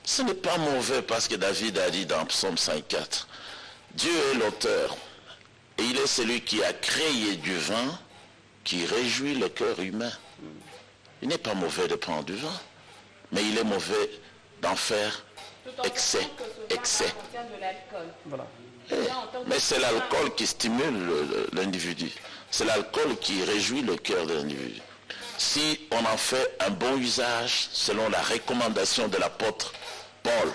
Ce n'est pas mauvais parce que David a dit dans Psaume 5,4, Dieu est l'auteur et il est celui qui a créé du vin qui réjouit le cœur humain. Il n'est pas mauvais de prendre du vin, mais il est mauvais d'en faire excès. Voilà. Mais c'est l'alcool qui stimule l'individu. C'est l'alcool qui réjouit le cœur de l'individu. Si on en fait un bon usage, selon la recommandation de l'apôtre Paul,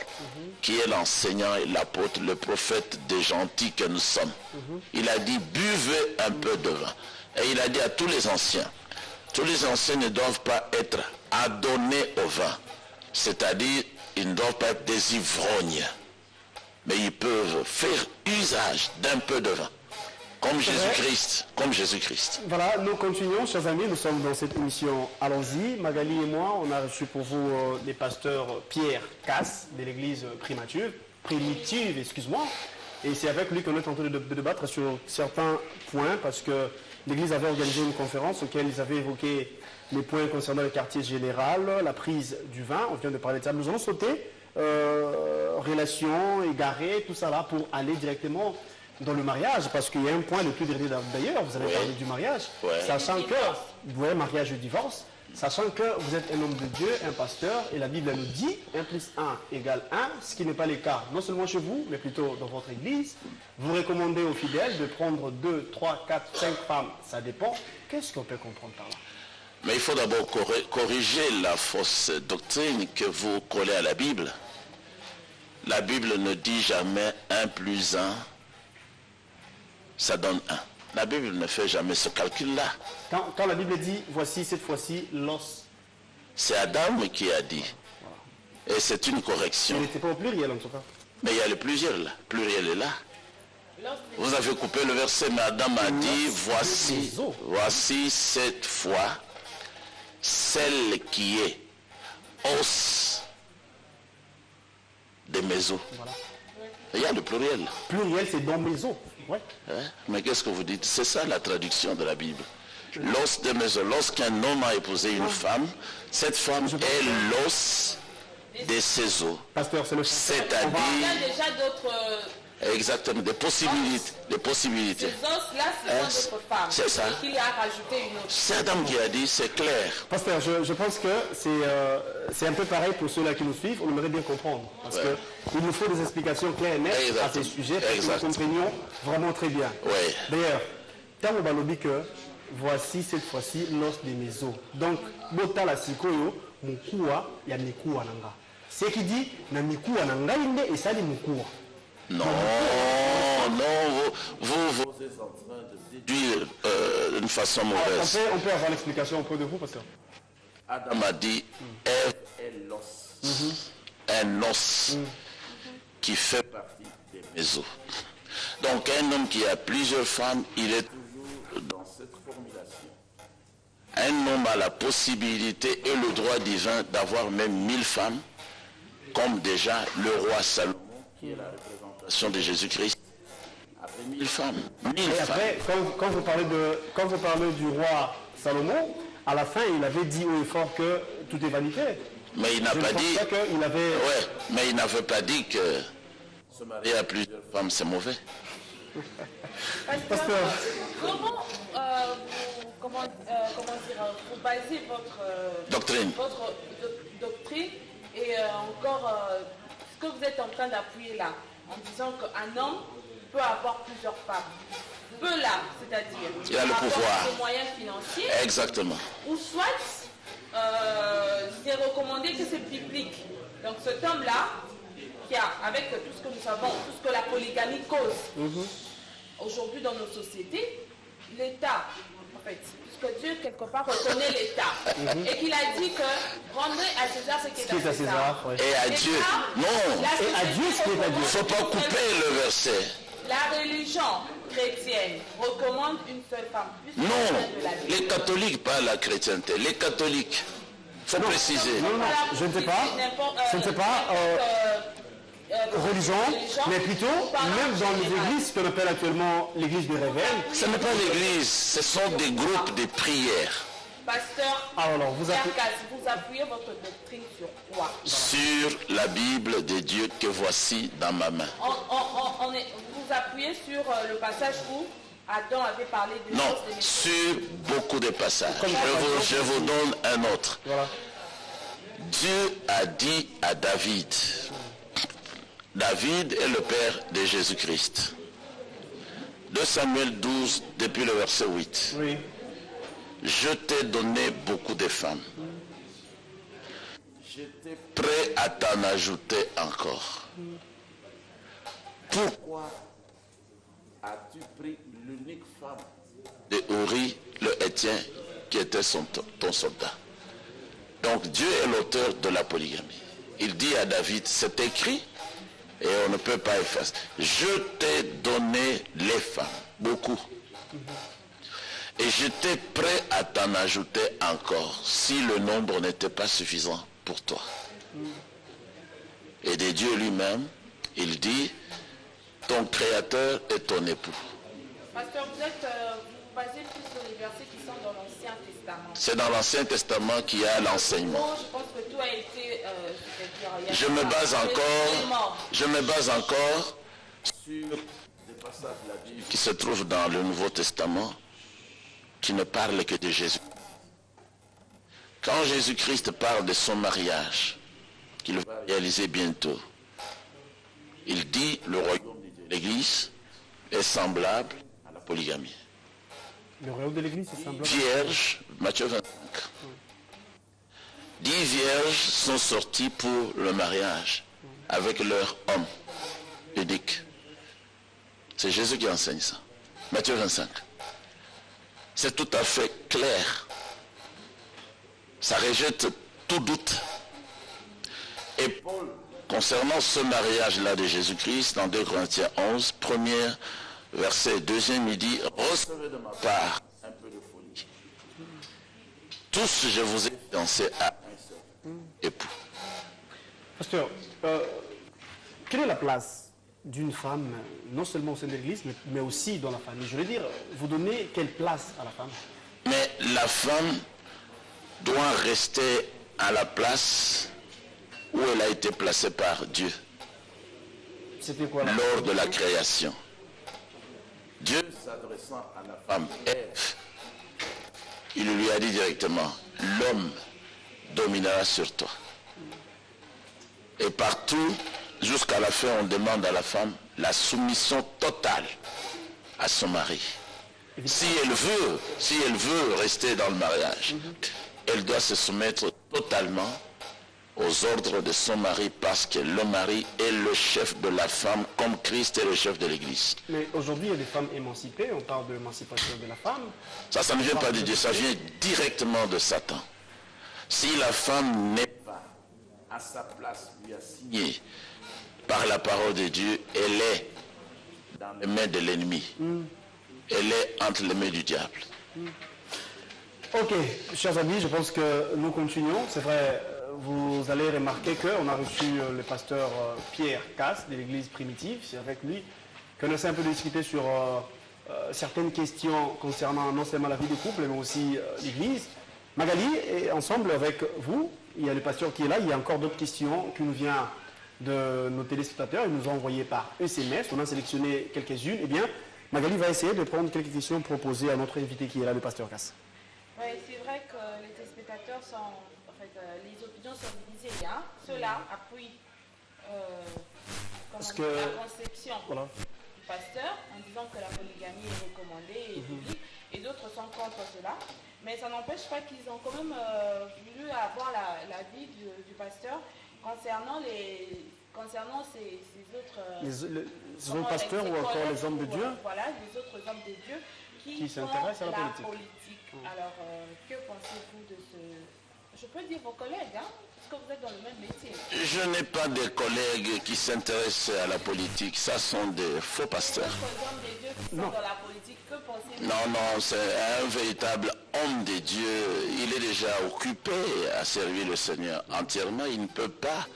qui est l'enseignant et l'apôtre, le prophète des gentils que nous sommes, il a dit, buvez un peu de vin. Et il a dit à tous les anciens ne doivent pas être adonnés au vin. C'est-à-dire, ils ne doivent pas être des ivrognes. Mais ils peuvent faire usage d'un peu de vin. Comme Jésus-Christ. Voilà, nous continuons, chers amis, nous sommes dans cette émission Allons-y. Magali et moi, on a reçu pour vous les pasteurs Pierre Casse de l'église primitive, excuse-moi. Et c'est avec lui qu'on est en train de débattre sur certains points, parce que l'église avait organisé une conférence auquel ils avaient évoqué les points concernant le quartier général, la prise du vin, on vient de parler de ça. Nous allons sauter, relations égarées, tout ça là, pour aller directement dans le mariage, parce qu'il y a un point le plus dernier d'ailleurs, vous avez parlé du mariage, sachant que, vous voyez, mariage et divorce, sachant que vous êtes un homme de Dieu, un pasteur, et la Bible nous dit 1 plus 1 égale 1, ce qui n'est pas le cas, non seulement chez vous, mais plutôt dans votre église. Vous recommandez aux fidèles de prendre 2, 3, 4, 5 femmes, ça dépend. Qu'est-ce qu'on peut comprendre par là? Mais il faut d'abord corriger la fausse doctrine que vous collez à la Bible. La Bible ne dit jamais 1 plus 1, ça donne 1. La Bible ne fait jamais ce calcul-là. Quand la Bible dit, voici cette fois-ci l'os. C'est Adam qui a dit. Voilà. Et c'est une correction. Mais il n'était pas au pluriel en tout cas. Mais il y a le pluriel là. Le pluriel est là. Vous avez coupé le verset, mais Adam a dit, voici cette fois celle qui est os de mes os. Voilà. Il y a le pluriel. Pluriel, c'est dans mes os. Ouais. Mais qu'est-ce que vous dites? C'est ça la traduction de la Bible. L'os de mes os. Lorsqu'un homme a épousé une femme, cette femme est l'os de ses os. C'est-à-dire... Il y a déjà d'autres... Exactement, des possibilités. Ces os-là, ce sont d'autres femmes. C'est ça. Et qu'il a rajouté une autre. C'est Adam qui a dit, c'est clair. Pasteur, je pense que c'est un peu pareil pour ceux-là qui nous suivent. On aimerait bien comprendre. Parce qu'il nous faut des explications claires et nettes à ces sujets pour que nous comprenions vraiment très bien. D'ailleurs, tant on va que voici cette fois-ci l'os de mes os. Donc, bota la sikoyo, mukua ya mikuwa nanga. Ce qui dit, na mikuwa nanga inde et ça dit mukua. Non, vous êtes en train de déduire d'une façon mauvaise. On peut avoir l'explication auprès de vous, pasteur. Adam a dit, Ève est l'os. Un os qui fait partie des mes os. Donc un homme qui a plusieurs femmes, il est toujours dans cette formulation. Un homme a la possibilité et le droit divin d'avoir même 1000 femmes, comme déjà le roi Salomon, qui est la représentation de Jésus-Christ, avait 1000 femmes. 1000 et après, quand vous parlez du roi Salomon, à la fin, il avait dit haut et fort que tout est vanité. Mais il n'a pas dit... mais il n'avait pas dit que se marier à plusieurs femmes, c'est mauvais. Pasteur, comment dire, vous basez votre doctrine et encore ce que vous êtes en train d'appuyer là, en disant qu'un homme peut avoir plusieurs femmes. Peut là, c'est-à-dire il a le pouvoir, des moyens financiers. Exactement. Ou soit c'est recommandé que c'est biblique. Donc cet homme-là, qui a, avec tout ce que nous savons, tout ce que la polygamie cause aujourd'hui dans nos sociétés, l'État, en fait, puisque Dieu quelque part reconnaît l'État, et qu'il a dit que rendez à César ce qui est à César. Et à Dieu. Non. Et à Dieu ce qui est à Dieu. Il ne faut pas couper le verset. La religion chrétienne recommande une seule femme. Non, les catholiques, pas la chrétienté. Les catholiques, il faut préciser. Non, je ne sais pas. Je ne sais pas. Religion, mais plutôt, même dans les églises qu'on appelle actuellement l'église des révèles. Ce n'est pas l'église, ce sont des groupes de prière. Pasteur, alors, vous appuyez votre doctrine sur quoi? Sur la Bible de Dieu que voici dans ma main. Vous appuyez sur le passage où Adam avait parlé de... Non, sur beaucoup de passages. Je vous donne un autre. Voilà. Dieu a dit à David, David est le père de Jésus-Christ. 2 Samuel 12, depuis le verset 8. Oui. Je t'ai donné beaucoup de femmes. J'étais prêt à t'en ajouter encore. Pourquoi as-tu pris l'unique femme de Uri, le Héthien, qui était ton soldat? Donc Dieu est l'auteur de la polygamie. Il dit à David, c'est écrit et on ne peut pas effacer. Je t'ai donné les femmes, beaucoup. Et j'étais prêt à t'en ajouter encore si le nombre n'était pas suffisant pour toi. Et de Dieu lui-même, il dit, ton créateur est ton époux. Pasteur, vous basez plus sur les versets qui sont dans l'Ancien Testament. C'est dans l'Ancien Testament qu'il y a l'enseignement. Je pense que tout a été... Je me base encore sur des passages de la Bible qui se trouvent dans le Nouveau Testament, qui ne parlent que de Jésus. Quand Jésus-Christ parle de son mariage, qu'il va réaliser bientôt, il dit le royaume de l'Église est semblable à la polygamie. Le royaume de l'Église est semblable. Vierges, Matthieu 25. 10 vierges sont sorties pour le mariage avec leur homme unique. C'est Jésus qui enseigne ça. Matthieu 25. C'est tout à fait clair. Ça rejette tout doute. Et Paul, concernant ce mariage-là de Jésus-Christ, dans 2 Corinthiens 11, premier verset, deuxième, il dit, recevez de ma part un peu de folie. Tous, je vous ai dansé à un seul époux. Pasteur, quelle est la place d'une femme, non seulement au sein de l'Église, mais aussi dans la famille? Je veux dire, vous donnez quelle place à la femme? Mais la femme doit rester à la place où elle a été placée par Dieu. C'était quoi lors de la création. Dieu s'adressant à la femme Ève, il lui a dit directement, l'homme dominera sur toi. Et partout, jusqu'à la fin, on demande à la femme la soumission totale à son mari. Si elle veut rester dans le mariage, elle doit se soumettre totalement aux ordres de son mari, parce que le mari est le chef de la femme, comme Christ est le chef de l'Église. Mais aujourd'hui, il y a des femmes émancipées, on parle de l'émancipation de la femme. Ça ne vient pas de Dieu, ça vient directement de Satan. Si la femme n'est pas à sa place, lui assignée par la parole de Dieu, elle est dans les mains de l'ennemi. Elle est entre les mains du diable. Ok, chers amis, je pense que nous continuons. C'est vrai, vous allez remarquer qu'on a reçu le pasteur Pierre Casse de l'église primitive. C'est avec lui qu'on essaie un peu de discuter sur certaines questions concernant non seulement la vie du couple, mais aussi l'église. Magali, et ensemble avec vous, il y a le pasteur qui est là, il y a encore d'autres questions qui nous viennent de nos téléspectateurs. Ils nous ont envoyé par SMS, on a sélectionné quelques-unes. Eh bien, Magali va essayer de prendre quelques questions proposées à notre invité qui est là, le pasteur Casse. Oui, c'est vrai que les téléspectateurs sont... En fait, les opinions sont divisées. Hein. Ceux-là appuient la conception du pasteur en disant que la polygamie est recommandée et publique, et d'autres sont contre cela. Mais ça n'empêche pas qu'ils ont quand même voulu avoir l'avis du pasteur concernant ces autres... les autres pasteurs ou encore les hommes de Dieu? Voilà, les autres hommes de Dieu qui s'intéressent à la politique. Alors, que pensez-vous de ce... Je peux dire vos collègues, hein, parce que vous êtes dans le même métier. Je n'ai pas de collègues qui s'intéressent à la politique. Ça sont des faux pasteurs. Les hommes de Dieu qui sont dans la politique, que pensez-vous? Non, c'est un véritable homme de Dieu. Il est déjà occupé à servir le Seigneur entièrement. Il ne peut pas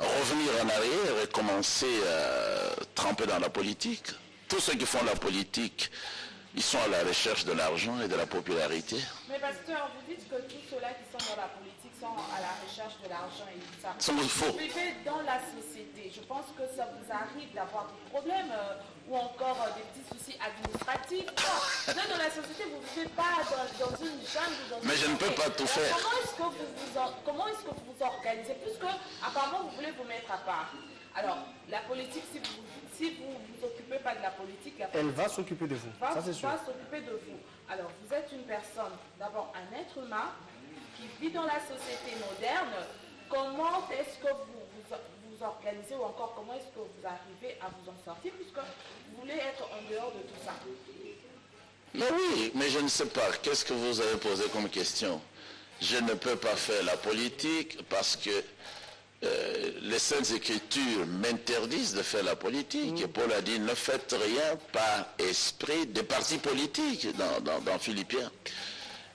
revenir en arrière et commencer à tremper dans la politique. Tous ceux qui font la politique Ils sont à la recherche de l'argent et de la popularité. Mais pasteur, vous dites que tous ceux-là qui sont dans la politique sont à la recherche de l'argent et tout ça. C'est faux. Vous vivez dans la société. Je pense que ça vous arrive d'avoir des problèmes ou encore des petits soucis administratifs. Là, dans la société, vous ne vivez pas dans une jungle. Mais je ne peux pas tout faire. Comment est-ce que vous vous organisez? Puisque apparemment, vous voulez vous mettre à part. Alors, la politique, si vous ne vous occupez pas de la politique, elle va s'occuper de vous. Ça, c'est sûr. Va s'occuper de vous. Alors, vous êtes une personne, d'abord un être humain qui vit dans la société moderne. Comment est-ce que vous organisez ou encore comment est-ce que vous arrivez à vous en sortir puisque vous voulez être en dehors de tout ça? Mais oui, mais je ne sais pas. Qu'est-ce que vous avez posé comme question? Je ne peux pas faire la politique parce que les Saintes Écritures m'interdisent de faire la politique. Et Paul a dit, ne faites rien par esprit des partis politiques dans Philippiens.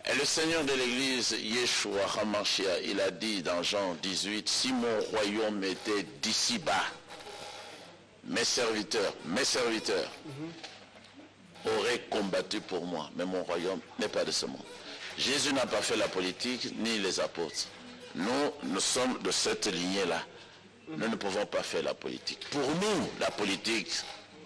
Et le Seigneur de l'Église, Yeshua HaMashiach, il a dit dans Jean 18, si mon royaume était d'ici bas, mes serviteurs auraient combattu pour moi, mais mon royaume n'est pas de ce monde. Jésus n'a pas fait la politique, ni les apôtres. Nous sommes de cette lignée-là. Nous ne pouvons pas faire la politique. Pour nous, la politique,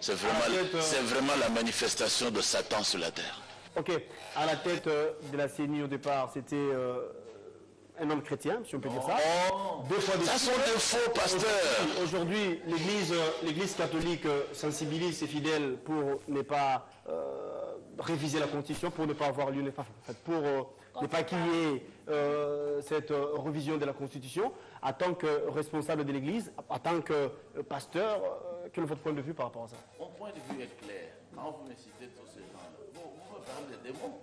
c'est vraiment la manifestation de Satan sur la terre. Ok. À la tête de la CENI au départ, c'était un homme chrétien, si on peut dire ça. Ça sont des faux pasteurs. Aujourd'hui, l'Église catholique sensibilise ses fidèles pour ne pas réviser la Constitution, pour ne pas avoir lieu, pour ne pas qu'il y ait cette révision de la Constitution. En tant que responsable de l'Église, en tant que pasteur, quel est votre point de vue par rapport à ça? Mon point de vue est clair. Quand vous me citez tous ces gens-là, vous me parlez des démons.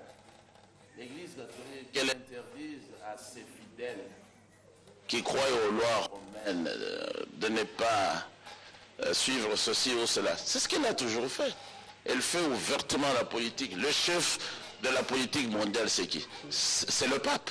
L'Église catholique, qu'elle interdise à ses fidèles qui croient aux lois romaines de ne pas suivre ceci ou cela. C'est ce qu'elle a toujours fait. Elle fait ouvertement la politique. Le chef de la politique mondiale, c'est qui? C'est le pape.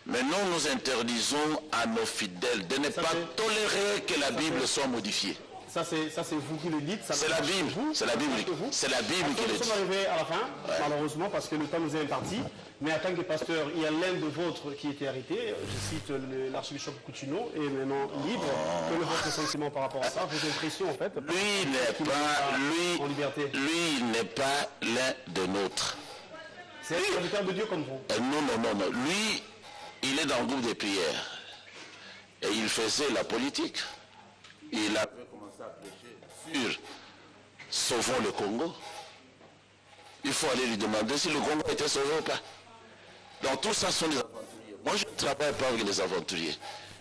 Mais nous interdisons à nos fidèles de ne pas tolérer que la Bible soit modifiée. Ça, c'est vous qui le dites. C'est la Bible. C'est la Bible qui le dit. Nous sommes arrivés à la fin, malheureusement, parce que le temps nous est imparti. Mais en tant que pasteur, il y a l'un de vôtres qui était arrêté. Je cite l'archevêque Coutinho, et maintenant libre. Quel est votre sentiment par rapport à ça? Vos impressions, en fait? Lui n'est pas l'un de nôtres. C'est un serviteur de Dieu comme vous? Non. Lui, il est dans le groupe des prières. Et il faisait la politique. Il a commencé à prêcher sur Sauvons le Congo. Il faut aller lui demander si le Congo était sauvé ou pas. Donc tout ça sont des aventuriers. Moi je ne travaille pas avec les aventuriers.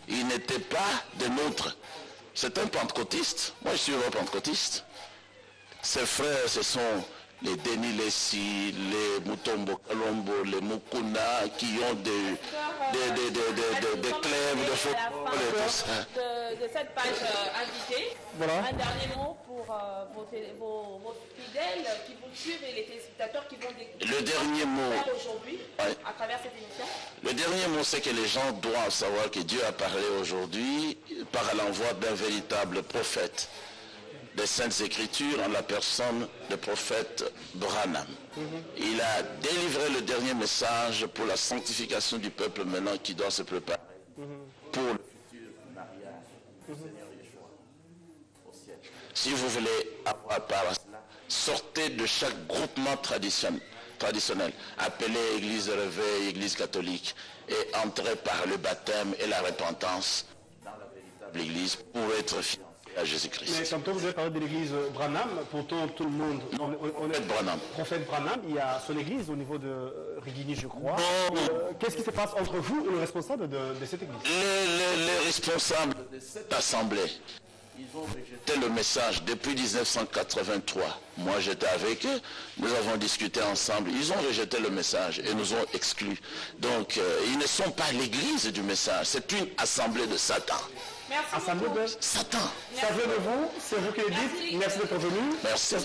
Il n'était pas de nôtres. C'est un pentecôtiste. Moi je suis un pentecôtiste. Ses frères, ce sont les Denis Lessi, les Mutombo Kalombo, les Mukuna, qui ont des clubs de football et tout ça. De cette page invitée, un dernier mot pour vos fidèles qui vous suivent et les téléspectateurs qui vont découvrir le dernier mot aujourd'hui à travers cette émission. Le dernier mot, c'est que les gens doivent savoir que Dieu a parlé aujourd'hui par l'envoi d'un véritable prophète des Saintes Écritures en la personne du prophète Branham. Il a délivré le dernier message pour la sanctification du peuple maintenant qui doit se préparer pour le futur mariage du Seigneur Yeshua au ciel. Si vous voulez avoir part à cela, sortez de chaque groupement traditionnel, appelé Église de réveil, Église catholique, et entrez par le baptême et la repentance dans la véritable Église pour être fiancé à Jésus-Christ. Mais quand vous avez parlé de l'église Branham, pourtant tout le monde... Prophète Branham, il y a son église au niveau de Rigini, je crois. Qu'est-ce qui se passe entre vous et le responsable de cette église? Les responsables de cette assemblée, ils ont rejeté le message depuis 1983. Moi j'étais avec eux, nous avons discuté ensemble, ils ont rejeté le message et nous ont exclus. Donc ils ne sont pas l'église du message, c'est une assemblée de Satan. Merci. Assemblée de Satan. Ça vient de vous, c'est vous qui le dites. Merci d'être venu. Merci.